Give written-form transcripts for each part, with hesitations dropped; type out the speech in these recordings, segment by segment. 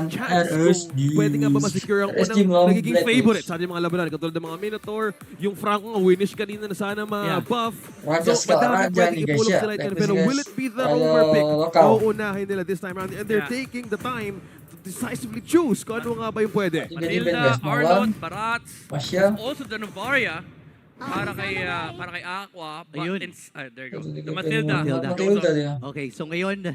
chance kung pwede nga ba ma-secure ang unang nagiging favorite sa ating mga labanan. Katulad ng mga Minotaur, yung Franco nga winish kanina na sana ma-buff. So, madami pwede ipulong sila ito. Pero will it be the overpick? Uunahin nila this time around. And they're taking the time to decisively choose kung ano nga ba yung pwede. Matilda, Arlot, Barats, also the Novaria. Para kay Aqua, but there you go. The Matilda. Okay, so ngayon,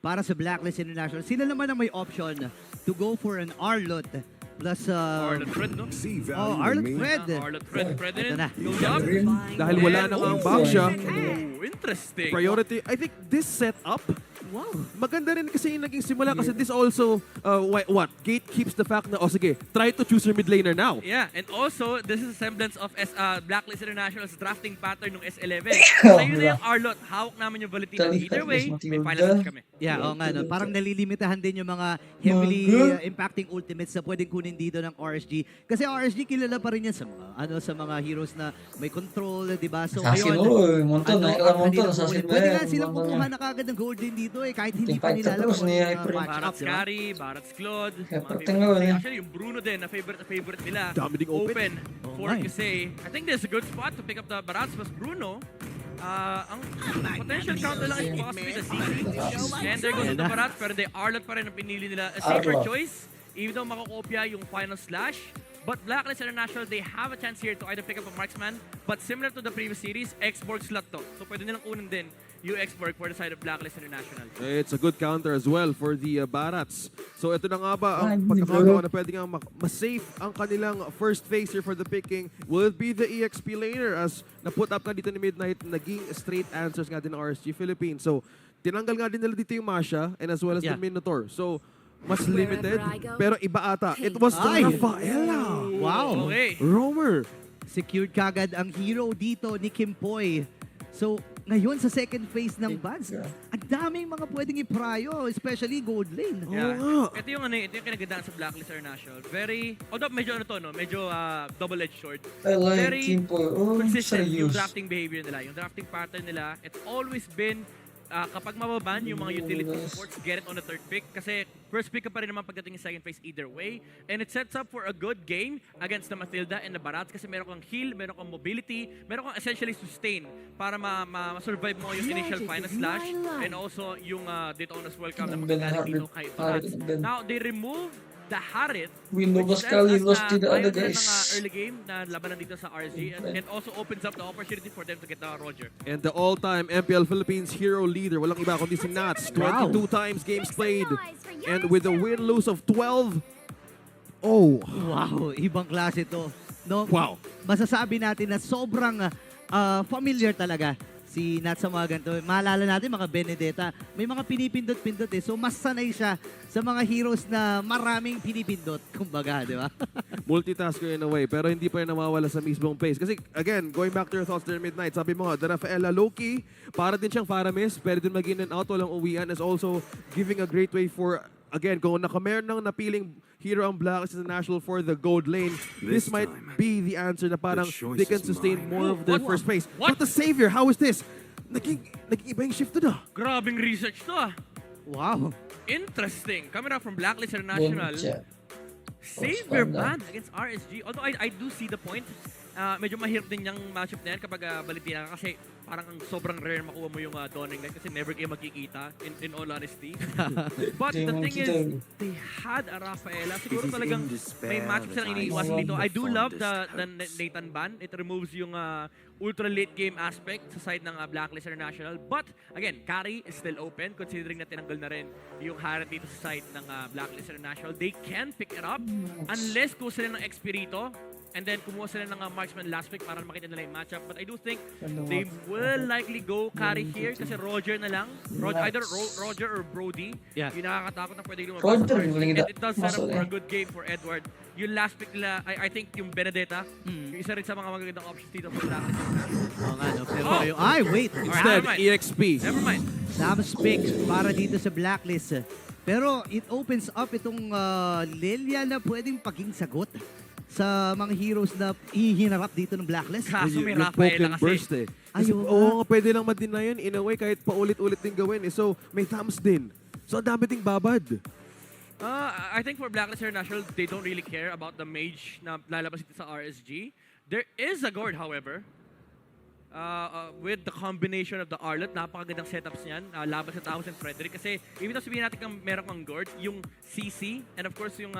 para sa Blacklist International, sila naman ang may option to go for an Arlot plus Arlot Fred, no? Arlot Fred. Arlot Fred din. Ito Go up. Dahil wala na ang back siya. Interesting. Priority, I think this setup, wow, maganda rin kasi yung naging simula kasi this also, Gate keeps the fact na, sige, try to choose your mid laner now. Yeah, and also, this is a semblance of Blacklist International's drafting pattern ng S11. Sa'yo na yung Arlot, hawak namin yung Valentina. Either way, may final match kami. Yeah, oo nga, no? Parang nalilimitahan din yung mga heavily impacting ultimates na pwedeng kunin dito ng RSG. Kasi RSG kilala pa rin yan sa mga, sa mga heroes na may control, di ba? So ngayon, pwede nga silang kumuha na kagad ng gold din dito kahit hindi pa nila alam kung Barats Carry, Barats Claude, actually yung Bruno din na favorite nila. Dami ding open. For kasi, I think this is a good spot to pick up the Barats plus Bruno. Ang potential counter lang is possibly the CC. And there goes the Barats, pero they Arlot pa rin ang pinili nila. A safer choice, even though makakopya yung final slash. But Blacklist International, they have a chance here to either pick up a marksman, but similar to the previous series, X-Borg slot to. So pwede nilang kunin din yung X-Borg for the side of Blacklist International. It's a good counter as well for the Barats. So ito na nga ba ang pagkakataon na pwede nga ma-safe ang kanilang first phase here for the picking. Will it be the EXP laner as na-put up nga dito ni Midnight, naging straight answers nga din ng RSG Philippines. So tinanggal nga din nila dito yung Masha and as well as the Minotaur. So mas limited, pero iba ata. It was Rafaela. Wow. Okay. Roamer. Secured kagad ang hero dito ni Kimpoy. So, ngayon sa second phase ng Buds, ang daming mga pwedeng iprayo, especially gold lane. Yeah. Ito yung kinagandaan sa Blacklist International. Very, although medyo medyo double-edged sword. Very consistent yung drafting behavior nila, yung drafting pattern nila. It's always been kapag mababan yung mga utility supports, get it on the third pick. Kasi first pick ka pa rin naman pagdating sa second phase either way. And it sets up for a good game against the Matilda and the Barats kasi meron kang heal, meron kang mobility, meron kang essentially sustain para ma-survive mo yung initial final slash and also yung Daytona's World Cup na magkagaling dito kay Barats. Now, they remove the Harit, which tells us na ayaw nila ng early game na labanan dito sa RSG and it also opens up the opportunity for them to get Roger. And the all-time MPL Philippines hero leader, walang iba kundi si Nats. 22 times games played and with a win-lose of 12. Oh! Wow, ibang klase to. No? Wow. Masasabi natin na sobrang familiar talaga si Nat sa mga ganito. Maalala natin mga Benedetta, may mga pinipindot-pindot eh. So mas sanay siya sa mga heroes na maraming pinipindot, kumbaga, di ba? Multitasker in a way, pero hindi pa rin nawawala sa mismong pace. Kasi again, going back to your thoughts there Midnight, sabi mo nga, the Rafaela Loki, para din siyang Faramis, pwede din mag-in and out, walang uwian, is also giving a great way for, again, kung nakameron ng napiling hero ang Blacklist International for the gold lane, this might be the answer na parang they can sustain more of their first phase. But the Savior, how is this? Naging iba yung shift to na. Grabing research to Wow. Interesting. Coming out from Blacklist International. Savior ban against RSG. Although I do see the point. Medyo mahirap din yung matchup na yan kapag Valentina kasi parang sobrang rare makuha mo yung Dawning Knight kasi never kayo magkikita in all honesty. But the thing is, they had a Rafaela. Siguro talagang may matchup silang iniiwasan dito. I do love the Nathan ban. It removes yung ultra late game aspect sa side ng Blacklist International. But again, carry is still open considering na tinanggal na rin yung Harit dito sa side ng Blacklist International. They can pick it up unless kuha sila ng Expirito. And then kumuha sila ng marksman last pick para makita nila yung matchup. But I do think they will likely go carry here kasi Roger na lang. Either Roger or Brody. Yung nakakatakot na pwede lumabas. And it does set up for a good game for Edward. Yung last pick nila, I think yung Benedetta. Yung isa rin sa mga magagandang options dito for Blacklist. Oo nga, no? Pero ay, wait! Instead, EXP. Never mind. Sam's pick para dito sa Blacklist. Pero it opens up itong Lilia na pwedeng paging sagot sa mga heroes na ihinarap dito ng Blacklist. Kaso may Rafaela kasi. Burst eh. Oo nga, pwede lang ma-deny yun. In a way, kahit paulit-ulit din gawin eh. So, may thumbs din. So, ang dami ding babad. I think for Blacklist International, they don't really care about the mage na lalabas dito sa RSG. There is a Gord, however. With the combination of the Arlet, napakagandang setups niyan. Laban sa Taos and Frederick. Kasi, ibig sabihin natin kung meron kang Gord, yung CC, and of course, yung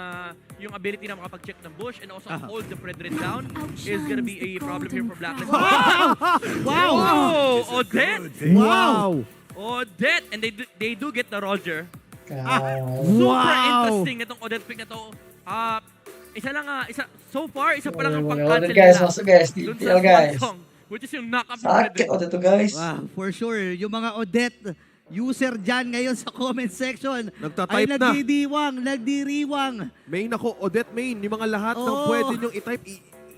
ability na makapag-check ng bush, and also hold the Frederick down, is gonna be a problem here for Blacklist. Wow! Oh, Odette! Wow! Odette! And they do get the Roger. Wow! Super interesting itong Odette pick na to. So far, isa pa lang ang pang-cancel guys, nila. masuk guys, Dun detail sa guys. Swansong, which is yung knock-up ng Sakit Frederick. ito guys. Wow, for sure. Yung mga Odette user dyan ngayon sa comment section ay Nagtatype na. nagdiriwang. Main ako, Odette Main, yung mga lahat ng Oo. pwede nyong i-type,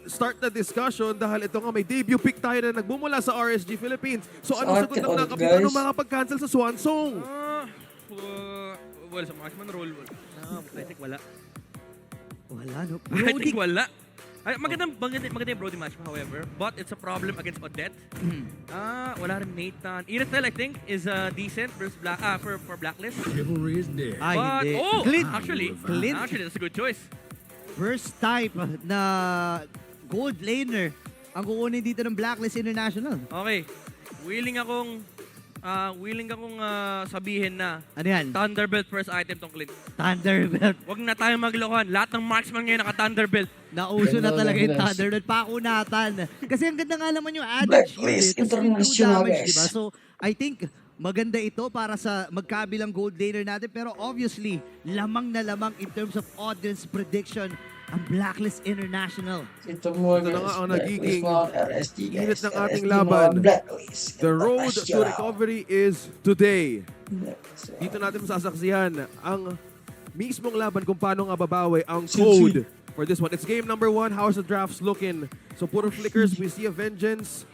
start the discussion dahil ito nga may debut pick tayo na nagbumula sa RSG Philippines. So ano sagot Sakit ng ulit, nakapit? guys. Ano mga pag-cancel sa Swansong? Well, sa marksman roll. I think wala. Wala, no? I Brody, think wala. Ay, maganda yung Brody match, however. But it's a problem against Odette. Wala rin Nathan. Iratel, I think, is decent versus for Blacklist. Chivalry is dead. Ay, But, hindi. Clint. Clint. Actually, that's a good choice. First type na gold laner ang kukunin dito ng Blacklist International. Okay. Willing akong sabihin na Ano yan? Thunderbelt first item tong Clint. Thunderbelt. Huwag na tayo maglokohan. Lahat ng marksman ngayon naka-Thunderbelt. Nauso na Ganda, talaga yung ganda. Thunderbelt. Pakunatan. Kasi ang ganda nga naman yung added Blacklist shield. Kasi International, damage, guys. diba? So, I think maganda ito para sa magkabilang gold laner natin. Pero obviously, lamang na lamang in terms of audience prediction ang Blacklist International. Ito mo Ito na nga ang nagiging RST guys. init ng ating RST, laban. mga Blacklist. The road to International. recovery is today. Blacklist. Dito natin masasaksihan ang mismong laban kung paano nga babawi ang code for this one. It's game number 1. How's the drafts looking? So puro flickers, we see a vengeance.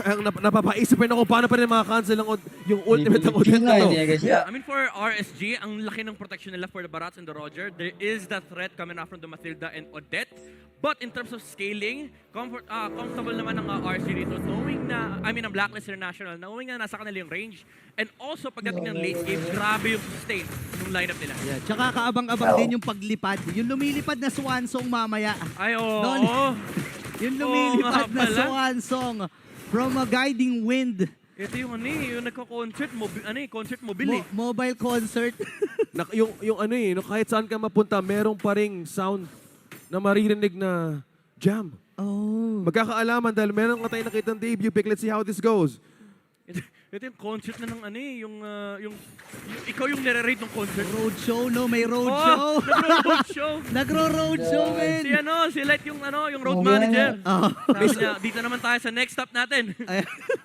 Ang napapaisip rin ako paano pa rin maka-cancel yung ultimate ng Odette na to. Yeah. I mean, for RSG, ang laki ng protection nila for the Barats and the Roger. There is that threat coming out from the Matilda and Odette. But in terms of scaling, comfortable naman ng RSG dito. Knowing na, ang Blacklist International, knowing na nasa kanila yung range. And also, pagdating ng late game, grabe yung sustain ng lineup nila. Yeah. Tsaka kaabang-abang din yung paglipad. Yung lumilipad na Swansong mamaya. Ay, oo. Doon. Yung lumilipad nga na pala. Swansong from a guiding wind. Ito yung yung nagko-concert, concert mobile eh. Mobile concert. yung kahit saan ka mapunta, merong pa ring sound na maririnig na jam. Oh. Magkakaalaman dahil meron ka tayong nakitang debut pick. Let's see how this goes. Ito yung concert na ng ikaw yung nire-rate ng concert. Roadshow, no? May roadshow. Nagro-roadshow. Nagro-roadshow, man. Si Let yung road manager. Oh. Sabi niya, dito naman tayo sa next stop natin.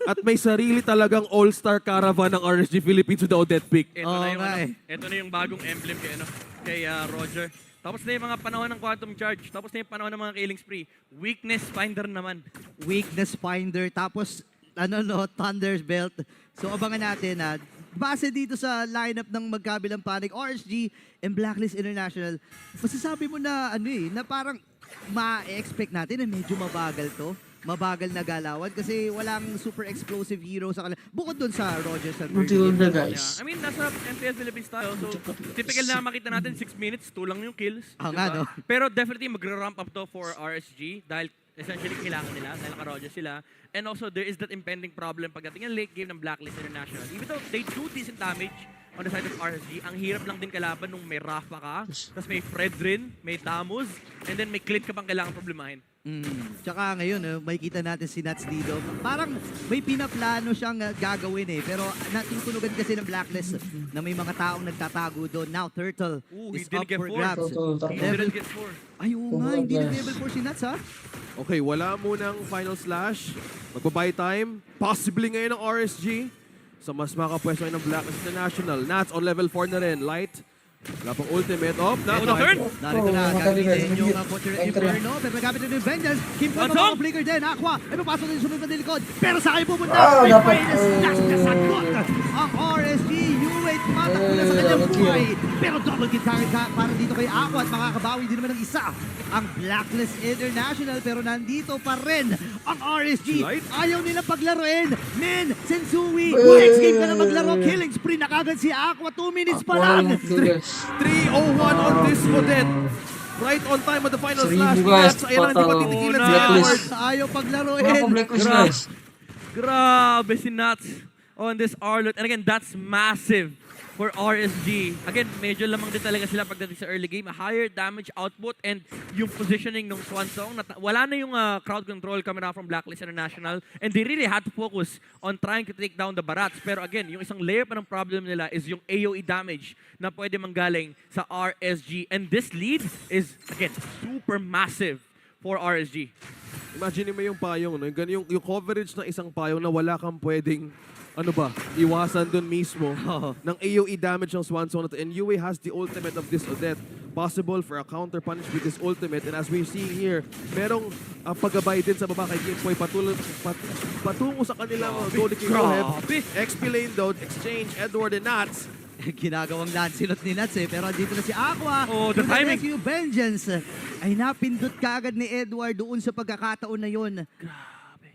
At may sarili talagang all-star caravan ng RSG Philippines with the Odette pick. Ito Oo na yung nga eh. ito na yung bagong emblem kay Roger. Tapos na yung mga panahon ng Quantum Charge. Tapos na yung panahon ng mga Killing Spree. Weakness Finder naman. Weakness finder. Tapos, Thunderbelt. So, abangan natin na base dito sa lineup ng magkabilang panig, RSG and Blacklist International, masasabi mo na, na parang ma-expect natin na medyo mabagal to. Mabagal na galawan kasi walang super explosive hero sa kanila. Bukod dun sa Rogers and Matilda Yeah. guys. I mean, nasa MPL Philippines tayo. So, typical na makita natin 6 minutes, 2 lang yung kills. Oo diba? nga, no? Pero definitely magre-ramp up to for RSG dahil essentially kailangan nila dahil naka-Roger sila. And also, there is that impending problem pagdating ng late game ng Blacklist International. Even though they do decent damage on the side of RSG, ang hirap lang din kalaban nung may Rafa ka, tapos may Fredrin, may Tamus, and then may Clint ka pang kailangan problemahin. Tsaka ngayon, makikita natin si Nats dito. Parang may pinaplano siyang gagawin eh. Pero natutunugan kasi ng Blacklist na may mga taong nagtatago doon. Now, Turtle He is didn't up get for 4. grabs. He didn't get 4. Ay, oo nga. Hindi nag-level 4 si Nats, ha? Okay, wala munang final slash. Magbabuy time. Possibly ngayon ng RSG. So mas makapwesto ngayon ng Blacklist International. Nats on level 4 na rin. Light. Wala pang ultimate. Oh, Una turn! Narito na, gagawin yung Inferno. Pero nagamit na yung Vengeance. Kim Pong Wansong! flicker din. Aqua, ay papasok din sunod na likod. Pero sa kayo pupunta. Ah, May dapat, finest slash na sagot. Ang RSG UA ay tumatakbo na sa kanyang buhay. Pero double kill para dito kay Ako at makakabawi din naman ng isa ang Blacklist International. Pero nandito pa rin ang RSG. Ayaw nilang paglaruin. Men, Sensui, next game ka na maglaro. Killing spree na kagad si Aqua. 2 minutes pa lang. 3:01 on this Odette. Right on time at the final slash. Guys, Ayun lang, hindi pa titigilan si Edward. Ayaw paglaruin. Grabe si Nuts on this Arlot. And again, that's massive for RSG. Again, medyo lamang din talaga sila pagdating sa early game. Higher damage output and yung positioning ng Swansong. Wala na yung crowd control coming out from Blacklist International. And they really had to focus on trying to take down the Barats. Pero again, yung isang layer pa ng problem nila is yung AoE damage na pwede manggaling sa RSG. And this lead is, again, super massive for RSG. Imagine mo yung payong, no? Yung coverage ng isang payong na wala kang pwedeng iwasan dun mismo ng AoE damage ng Swansong na to. And Yue has the ultimate of this Odette. Possible for a counter punish with this ultimate. And as we're seeing here, merong paggabay din sa baba kay Kimpoy patungo sa kanilang goalie king Roheb. XP lane though, exchange, Edward and Nats. Ginagawang Lancelot ni Nats pero dito na si Aqua. The timing. Rescue Vengeance ay napindot kaagad ni Edward doon sa pagkakataon na yon. Grabe.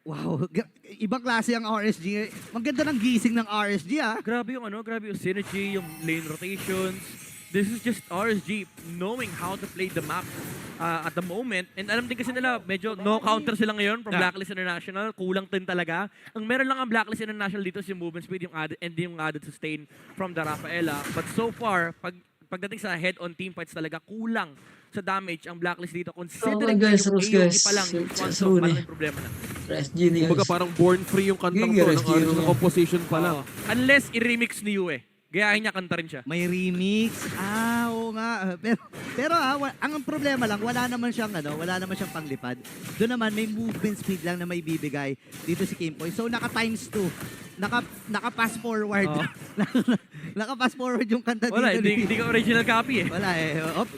Wow, ibang klase ang RSG. Maganda ng gising ng RSG Grabe yung grabe yung synergy, yung lane rotations. This is just RSG knowing how to play the map at the moment. And alam din kasi nila, medyo no counter sila ngayon from Blacklist International. Kulang din talaga. Ang meron lang ang Blacklist International dito is yung movement speed, yung added, and yung added sustain from the Rafaela. But so far, pagdating sa head-on team fights talaga, kulang sa damage ang Blacklist dito. Considering guys, yung guys. AoE pa lang, yung Swansong, malaking problema na. Kumbaga parang born free yung kantang to ng composition pa lang. Unless i-remix ni Yue. Gayahin niya, kanta rin siya. May remix. Oo nga. Pero ang problema lang, wala naman siyang panglipad. Doon naman may movement speed lang na may bibigay dito si Kimpoy. So naka times 2. Naka-pass forward. Naka-pass forward yung kanta dito. Wala, hindi ka original copy Wala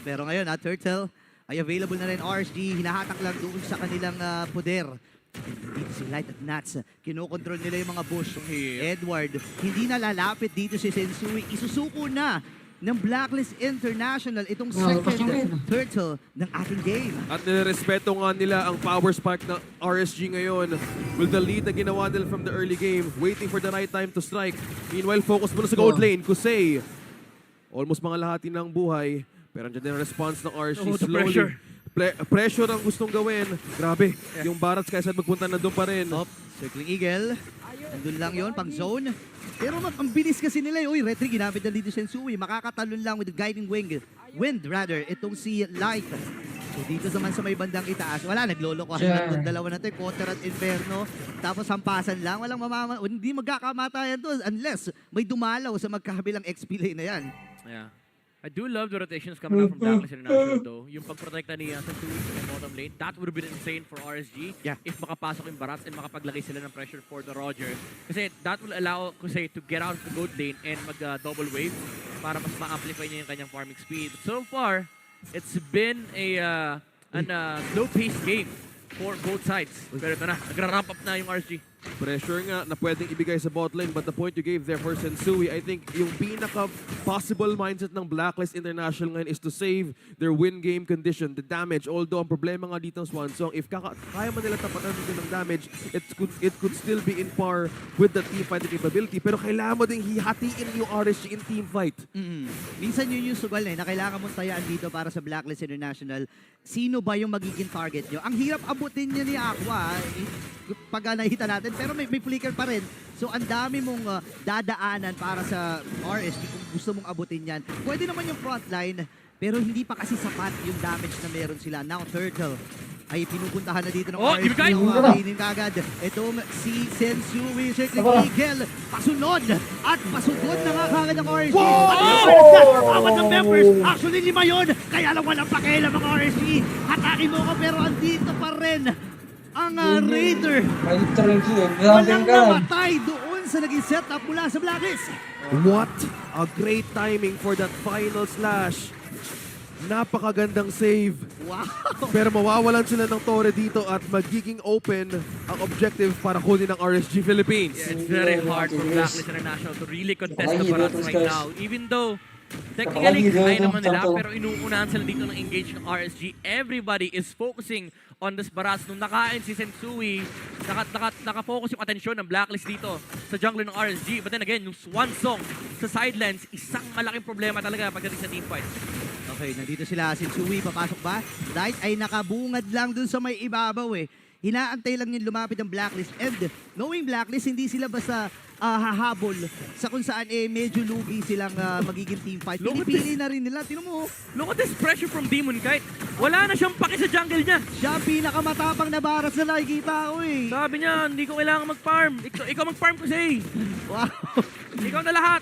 pero ngayon Turtle ay available na rin RSG. Hinahatak lang doon sa kanilang poder. Dito si Light at Nats, kinokontrol nila yung mga bush. Edward, hindi na lalapit dito si Sensui. Isusuko na ng Blacklist International itong second Turtle ng ating game. At nirespeto nga nila ang power spark ng RSG ngayon with the lead na ginawa nila from the early game, waiting for the right time to strike. Meanwhile, focus muna sa gold lane. Kusei, almost mga lahati ng buhay, pero andyan din ang response ng RSG. Slowly. Pressure ang gustong gawin. Grabe. Yung Barats kaysa magpunta na doon pa rin. Circling Eagle. Nandun lang yon pang zone. Pero ang bilis kasi nila. Retry ginamit na dito Sensui. Makakatalon lang with the guiding wind rather. Itong si Light. So dito naman sa may bandang itaas. Wala, naglolokohan lang itong dalawa na ito. Quarter at Inferno. Tapos hampasan lang. Hindi magkakamatayan to unless may dumalaw sa magkabilang XP lane na yan. Yeah. I do love the rotations coming out from Blacklist International though. Yung pagprotekta ni Sensui sa bottom lane, that would have been insane for RSG if makapasok yung Barats and makapaglagay sila ng pressure for the Roger. Kasi that will allow Kusei to get out of the gold lane and mag-double wave para mas ma-amplify niya yung kanyang farming speed. So far, it's been a slow-paced game for both sides. Pero ito na, nagra-ramp up na yung RSG. Pressure nga na pwedeng ibigay sa bot lane, but the point you gave there for Sensui, I think yung pinaka-possible mindset ng Blacklist International ngayon is to save their win game condition, the damage. Although ang problema nga dito ng Swansong, if kaya man nila tapatan dito ng damage, it could still be in par with the team fighting capability. Pero kailangan mo ding hihatiin yung RSG in team fight. Minsan yun yung sugal na kailangan mong tayaan dito para sa Blacklist International. Sino ba yung magiging target nyo? Ang hirap abutin niya ni Aqua pag nakita natin. Pero may flicker pa rin. So, ang dami mong dadaanan para sa RSG kung gusto mong abutin yan. Pwede naman yung frontline, pero hindi pa kasi sapat yung damage na meron sila. Now, Turtle ay pinupuntahan na dito ng RSG. Kainin kagad. Itong si Sensui, Circling Eagle, pasunod at pasugod na nga kagad ng RSG. Apat ng members. Actually, 5 yun. Kaya lang walang pakialam ang RSG. Hatake mo ko, pero andito pa rin ang Raider. Walang namatay doon sa naging setup mula sa Blacklist. What a great timing for that final slash. Napakagandang save. Wow! Pero mawawalan sila ng tore dito at magiging open ang objective para kunin ng RSG Philippines. Yeah, it's very hard for Blacklist International to really contest the Barats right now. Even though, technically, kaya naman nila, pero inuunahan sila dito ng engage ng RSG. Everybody is focusing on this Barats. Nung nakain si Sensui, nakafocus yung atensyon ng Blacklist dito sa jungler ng RSG. But then again, yung Swan Song sa sidelines, isang malaking problema talaga pagdating sa teamfight. Okay, nandito sila. Sensui, papasok ba? Light ay nakabungad lang dun sa may ibabaw eh. Hinaantay lang yung lumapit ng Blacklist. And knowing Blacklist, hindi sila basta hahabol sa kung saan medyo lugi silang magiging teamfight. Pinipili na rin nila. Tinan mo, Look at this pressure from Demon Kite. Wala na siyang paki sa jungle niya. siya ang pinakamatapang na Barats na nakikita ko eh. Sabi niya, hindi ko kailangan mag-farm. Ikaw mag-farm kasi. Wow. Ikaw na lahat.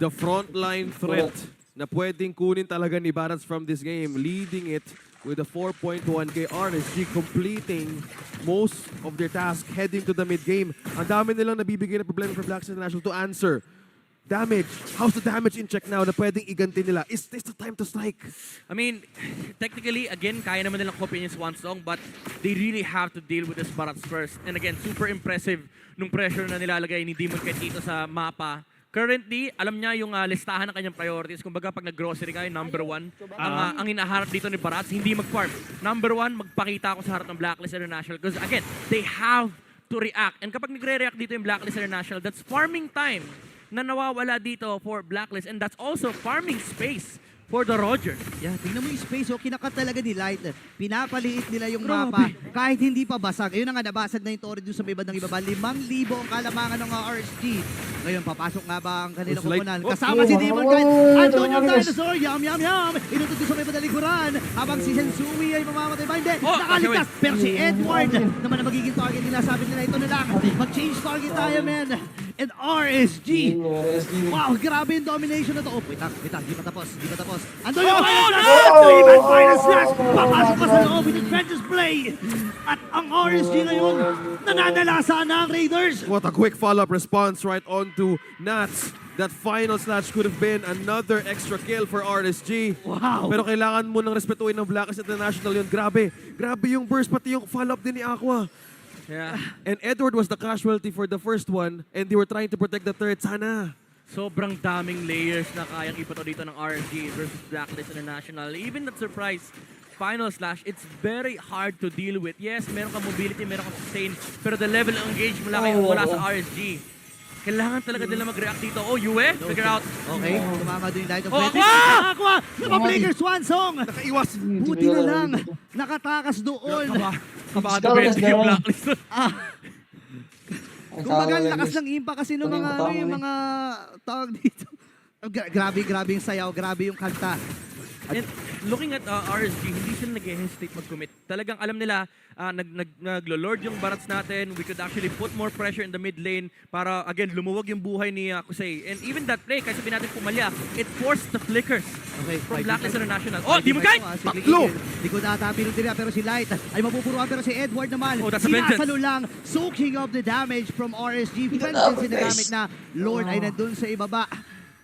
The frontline threat na pwedeng kunin talaga ni Barats from this game, leading it with a 4.1k RSG completing most of their task heading to the mid-game. Ang dami nilang nabibigay na problema for Blacklist International to answer. Damage. How's the damage in check now na pwedeng iganti nila? Is this the time to strike? I mean, technically, again, kaya naman nilang copy yung Swan Song, but they really have to deal with this Barats first. And again, super impressive nung pressure na nilalagay ni Demon Kite dito sa mapa. Currently, alam niya yung listahan ng kanyang priorities. Kumbaga, pag nag-grocery kayo, number 1, ang hinaharap dito ni Barats, hindi mag-farm. Number 1, magpakita ako sa harap ng Blacklist International. Because again, they have to react. And kapag nagre-react dito yung Blacklist International, that's farming time na nawawala dito for Blacklist. And that's also farming space for the Roger. Yeah, tingnan mo yung space. Kinakat talaga ni Light. Pinapaliit nila yung mapa kahit hindi pa basag. Ayun na nga, nabasag na yung torre doon sa may bandang ibaba. 5,000 ang kalamangan ng RSG. Ngayon, papasok nga ba ang kanilang kupunan? Kasama si Demon Kite. Andun yung dinosaur. Yum, yum, yum. Inutot doon sa may bandang likuran. Habang si Sensui ay mamamatay ba? Hindi. Nakaligtas. Pero si Edward naman ang magiging target nila. Sabi nila, ito na lang. Mag-change target tayo, man. And RSG. Wow, grabe yung domination na to. Oh, wait lang. Hindi pa tapos. Ando yung final slash! Papasok pa sa loob with the trenches play! At ang RSG ngayon, nananalasa na ang Raiders! What a quick follow-up response right onto Nats. That final slash could have been another extra kill for RSG. Wow! Pero kailangan mo nang respetuhin ng Blacklist International yun. Grabe yung burst, pati yung follow-up din ni Aqua. Yeah. And Edward was the casualty for the first one, and they were trying to protect the third. Sana. Sobrang daming layers na kayang ipato dito ng RSG versus Blacklist International. Even that surprise final slash, it's very hard to deal with. Yes, meron ka mobility, meron ka sustain, pero the level of engage mula sa RSG. Kailangan talaga nila mag-react dito. Oh, Yue, figure out. Okay, tumama doon yung light of Oh, Fetish. Aqua! Napablinker Swan Song! Nakaiwas. Buti na lang, nakatakas doon. Kabado Betty yung Blacklist. Kumbaga, lakas ng impact kasi ng mga, yung mga tawag dito. Grabe yung sayaw, grabe yung kanta. And looking at RSG, hindi sila nag-hesitate mag-commit. Talagang alam nila, naglo-lord yung Barats natin. We could actually put more pressure in the mid lane para, again, lumuwag yung buhay ni Kusei. And even that play, kahit sabihin natin pumalya, it forced the flickers from Blacklist International. Oh, di mo kahit! Tatlo! Di ko natapin nila, pero si Light ay mapupuruan. Pero si Edward naman, Oh, that's a vengeance. sinasalo lang, soaking of the damage from RSG. Vengeance yung nagamit na Lord ay nandun sa ibaba.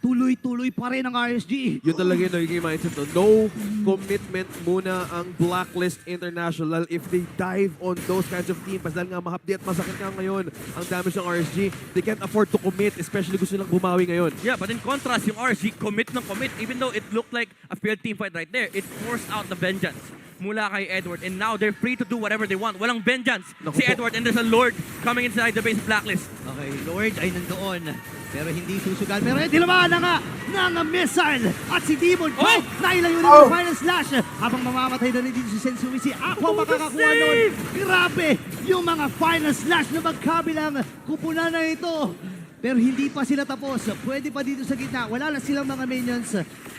Tuloy-tuloy pa rin ang RSG. Yun talaga yung nagiging mindset. No commitment muna ang Blacklist International if they dive on those kinds of teams. Dahil nga mahapdi at masakit nga ngayon ang damage ng RSG. They can't afford to commit, especially gusto nilang bumawi ngayon. Yeah, but in contrast, yung RSG commit ng commit. Even though it looked like a failed team fight right there, it forced out the vengeance mula kay Edward. And now they're free to do whatever they want. Walang vengeance si Edward, and there's a Lord coming inside the base of Blacklist. Okay, Lord ay nandoon. Pero hindi susugal. Pero tinamaan na nga ng missile. At si Demon Kite, nailayo na yung final slash. Habang mamamatay na rin dito si Sensui, si Aqua makakakuha nun. Grabe yung mga final slash na magkabilang kupunan na ito. Pero hindi pa sila tapos. Pwede pa dito sa gitna. Wala na silang mga minions.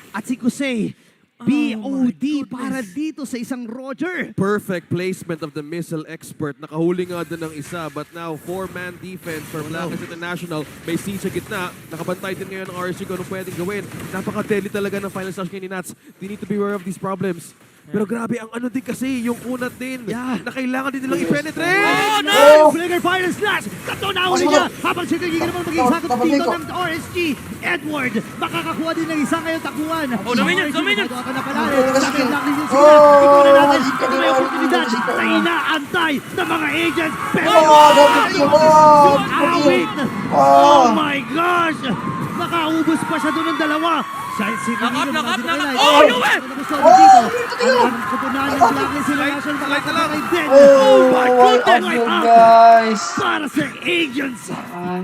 At si Kusei, POD para dito sa isang Roger. Perfect placement of the missile expert. Nakahuli nga doon ng isa, but now 4-man defense for Blacklist International. May siege sa gitna. Nakabantay din ngayon ng RSG kung anong pwedeng gawin. Napaka-deadly talaga ng final slash ni Nats. They need to be aware of these problems. Pero grabe, ang ano din kasi, yung kunat din, na kailangan din nilang i-penetrate! Oh, no! Flicker final slash! Tatlo na huli niya! Habang siya nagiging naman maging sagot dito ng RSG. Edward, makakakuha din ng isa ngayong takuan. Oh, Dominion! Ito na pala. Ikaw na natin. balik ka May na, oportunidad balik ka na na. inaantay ng mga agents. Pero awit! Oh my gosh! Nakaubos pa siya doon ng dalawa. Nakap. Oh, Yue! Ang kupunan ng Blacklist International makakabakay din. Oh, my what goodness! up, guys? Para sa agents.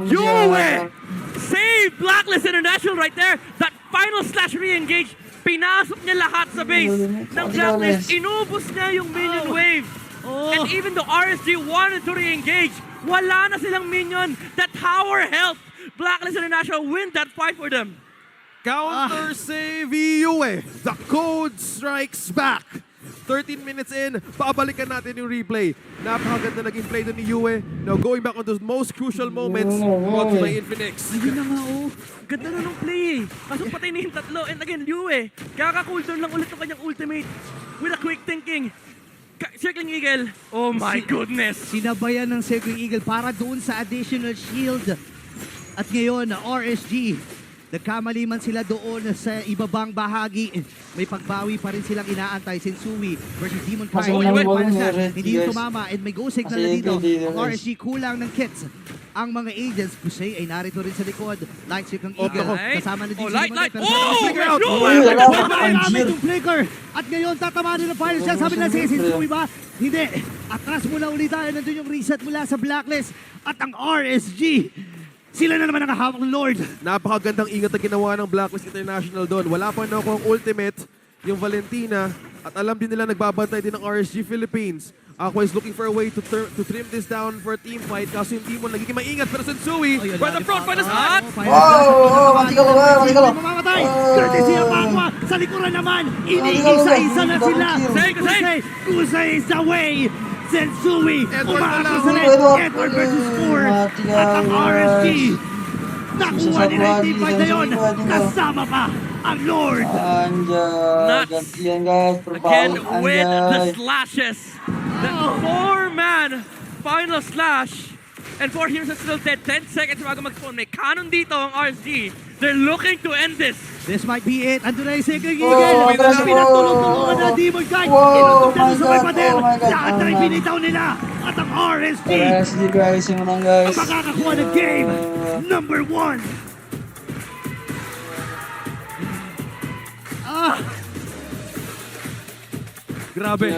Yue! Save Blacklist International right there. That final slash re-engage. Pinasok niya lahat sa base ng Blacklist. Inubos niya yung minion wave. And even though RSG wanted to re-engage, wala na silang minion. That tower helped Blacklist International win that fight for them. Counter save Yue. The code strikes back. 13 minutes in, babalikan natin yung replay. Napakaganda naging play doon ni Yue. Now going back on those most crucial moments brought by Infinix. Ayun na nga ganda na ng play eh. Kaso patay na yung tatlo. And again, Yue, kaka-cooldown lang ulit ng kanyang ultimate with a quick thinking. Circling Eagle. Oh my goodness. Sinabayan ng Circling Eagle para doon sa additional shield. At ngayon, RSG, nagkamali man sila doon sa ibabang bahagi. May pagbawi pa rin silang inaantay. Sensui versus Demon Kai. Hindi yung tumama and may go signal na dito. Ang RSG kulang ng kits. Ang mga agents, Kusay ay narito rin sa likod. Light Circling Eagle. Kasama na din si Demon Kai. Flicker out! Marami itong flicker. At ngayon, tatamaan ng fire shot. Sabi na si Sensui ba? Hindi. Atras mula ulit tayo. Nandun yung reset mula sa Blacklist. At ang RSG, sila na naman ang hawak ng Lord. Napakagandang ingat na ginawa ng Blacklist International doon. Wala pa na akong ultimate, yung Valentina. At alam din nila nagbabantay din ng RSG Philippines. Aqua is looking for a way to trim this down for a team fight. Kaso yung team mo nagiging maingat. Pero Sensui, by the front, by the spot! Mati ka lang. Mamamatay! Courtesy of Aqua! Sa likuran naman, iniisa-isa na sila! Kusay is away! Sensui! Umakas na rin! Edward versus 4! At ang RSG! Nakuha nila yung team fight na yun! Kasama pa ang Lord! Gantian guys. Again with the slashes. The 4-man final slash. And 4 heroes are still dead. 10 seconds bago mag-spawn. May cannon dito ang RSG. They're looking to end this. This might be it. Ando na yung Circling Eagle. Pinatulong-tulungan na Demon Guy. Inutok na sa may pader. Lahat na ipinitaw nila. At ang RSG guys, yung mga guys. ang makakakuha ng game number 1. Grabe.